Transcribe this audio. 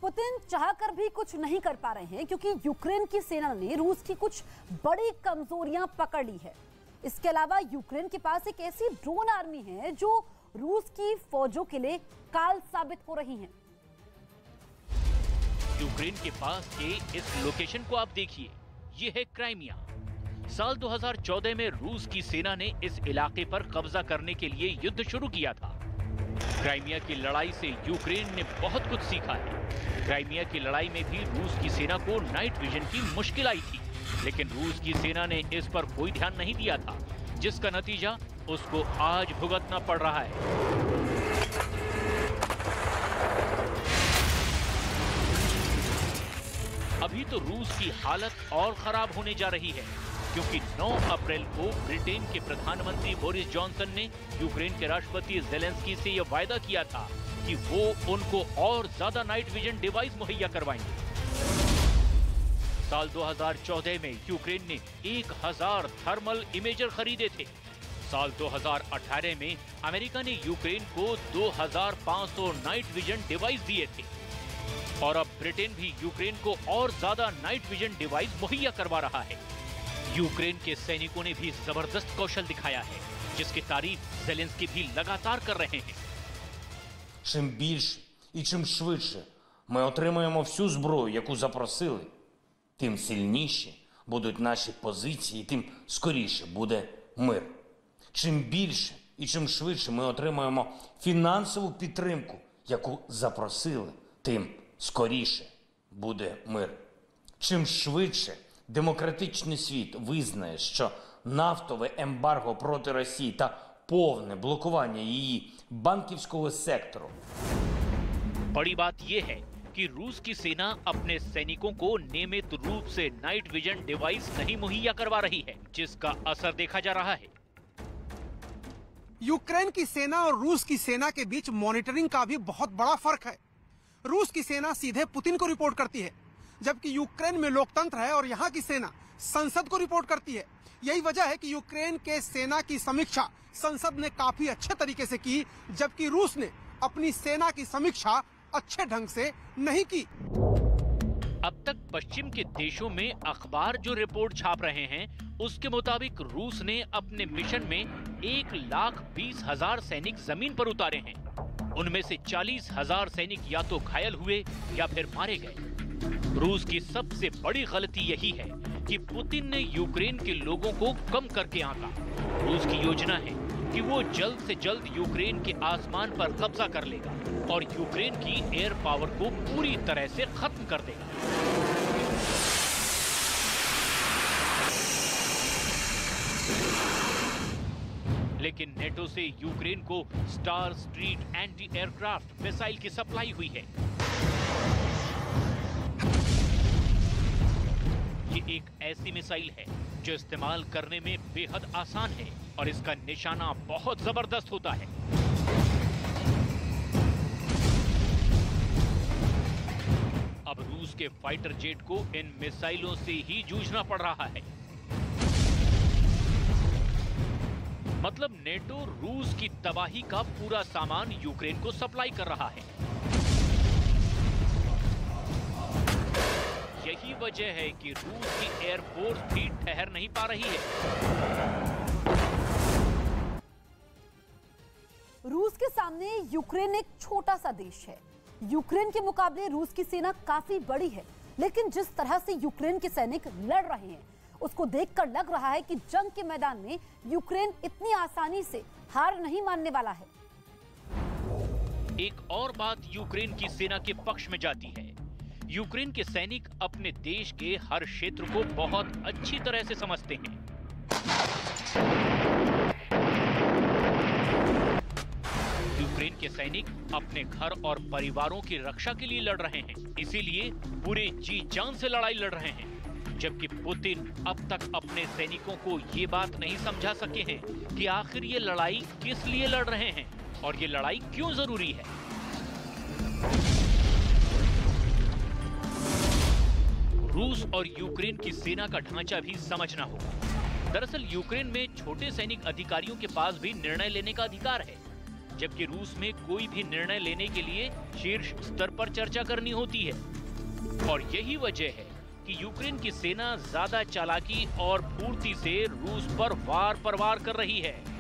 Putin चाहकर भी कुछ नहीं कर पा रहे हैं क्योंकि यूक्रेन की सेना ने रूस की कुछ बड़ी कमजोरियां पकड़ ली है। इसके अलावा यूक्रेन के पास एक ऐसी ड्रोन आर्मी है जो रूस की फौजों के लिए काल साबित हो रही है। यूक्रेन के पास के इस लोकेशन को आप देखिए, ये है क्राइमिया। साल 2014 में रूस की सेना ने इस इलाके पर कब्जा करने के लिए युद्ध शुरू किया था। क्राइमिया की लड़ाई से यूक्रेन ने बहुत कुछ सीखा है। क्राइमिया की लड़ाई में भी रूस की सेना को नाइट विजन की मुश्किल आई थी, लेकिन रूस की सेना ने इस पर कोई ध्यान नहीं दिया था, जिसका नतीजा उसको आज भुगतना पड़ रहा है। अभी तो रूस की हालत और खराब होने जा रही है, क्योंकि 9 अप्रैल को ब्रिटेन के प्रधानमंत्री बोरिस जॉनसन ने यूक्रेन के राष्ट्रपति ज़ेलेंस्की से यह वायदा किया था कि वो उनको और ज्यादा नाइट विजन डिवाइस मुहैया करवाएंगे। साल 2014 में यूक्रेन ने 1000 थर्मल इमेजर खरीदे थे। साल 2018 में अमेरिका ने यूक्रेन को 2500 नाइट विजन डिवाइस दिए थे, और अब ब्रिटेन भी यूक्रेन को और ज्यादा नाइट विजन डिवाइस मुहैया करवा रहा है। यूक्रेन के सैनिकों ने भी जबरदस्त कौशल दिखाया है, जिसकी तारीफ ज़ेलेंस्की भी लगातार कर रहे हैं। Чим більше і чим швидше ми отримаємо всю зброю, яку запросили, тим сильніші будуть наші позиції, тим скоріше буде мир. Чим більше і чим швидше ми отримаємо фінансову підтримку, яку запросили, тим скоріше буде мир. Чим швидше демократичний світ визнає, що нафтове ембарго проти Росії та повне блокування її банківського сектору. बड़ी बात यह है कि रूस की सेना अपने सैनिकों को नियमित रूप से नाइट विजन डिवाइस नहीं मुहैया करवा रही है, जिसका असर देखा जा रहा है। यूक्रेन की सेना और रूस की सेना के बीच मॉनिटरिंग का भी बहुत बड़ा फर्क है। रूस की सेना सीधे पुतिन को रिपोर्ट करती है, जबकि यूक्रेन में लोकतंत्र है और यहाँ की सेना संसद को रिपोर्ट करती है। यही वजह है कि यूक्रेन के सेना की समीक्षा संसद ने काफी अच्छे तरीके से की, जबकि रूस ने अपनी सेना की समीक्षा अच्छे ढंग से नहीं की। अब तक पश्चिम के देशों में अखबार जो रिपोर्ट छाप रहे हैं, उसके मुताबिक रूस ने अपने मिशन में 1,20,000 सैनिक जमीन पर उतारे हैं। उनमें से 40,000 सैनिक या तो घायल हुए या फिर मारे गए। रूस की सबसे बड़ी गलती यही है कि पुतिन ने यूक्रेन के लोगों को कम करके आंका। रूस की योजना है कि वो जल्द से जल्द यूक्रेन के आसमान पर कब्जा कर लेगा और यूक्रेन की एयर पावर को पूरी तरह से खत्म कर देगा। लेकिन नेटो से यूक्रेन को star street anti aircraft missile की सप्लाई हुई है। ये एक ऐसी मिसाइल है जो इस्तेमाल करने में बेहद आसान है और इसका निशाना बहुत जबरदस्त होता है। अब रूस के फाइटर जेट को इन मिसाइलों से ही जूझना पड़ रहा है। मतलब नेटो रूस की तबाही का पूरा सामान यूक्रेन को सप्लाई कर रहा है। यही वजह है कि रूस की एयरफोर्स भी ठहर नहीं पा रही है। रूस के सामने यूक्रेन एक छोटा सा देश है। यूक्रेन के मुकाबले रूस की सेना काफी बड़ी है, लेकिन जिस तरह से यूक्रेन के सैनिक लड़ रहे हैं, उसको देखकर लग रहा है कि जंग के मैदान में यूक्रेन इतनी आसानी से हार नहीं मानने वाला है। एक और बात यूक्रेन की सेना के पक्ष में जाती है। यूक्रेन के सैनिक अपने देश के हर क्षेत्र को बहुत अच्छी तरह से समझते हैं। यूक्रेन के सैनिक अपने घर और परिवारों की रक्षा के लिए लड़ रहे हैं, इसीलिए पूरे जी जान से लड़ाई लड़ रहे हैं। जबकि पुतिन अब तक अपने सैनिकों को ये बात नहीं समझा सके हैं कि आखिर ये लड़ाई किस लिए लड़ रहे हैं और ये लड़ाई क्यों जरूरी है। रूस और यूक्रेन की सेना का ढांचा भी समझना होगा। दरअसल यूक्रेन में छोटे सैनिक अधिकारियों के पास भी निर्णय लेने का अधिकार है। जबकि रूस में कोई भी निर्णय लेने के लिए शीर्ष स्तर पर चर्चा करनी होती है। और यही वजह है कि यूक्रेन की सेना ज्यादा चालाकी और फुर्ती से रूस पर वार कर रही है।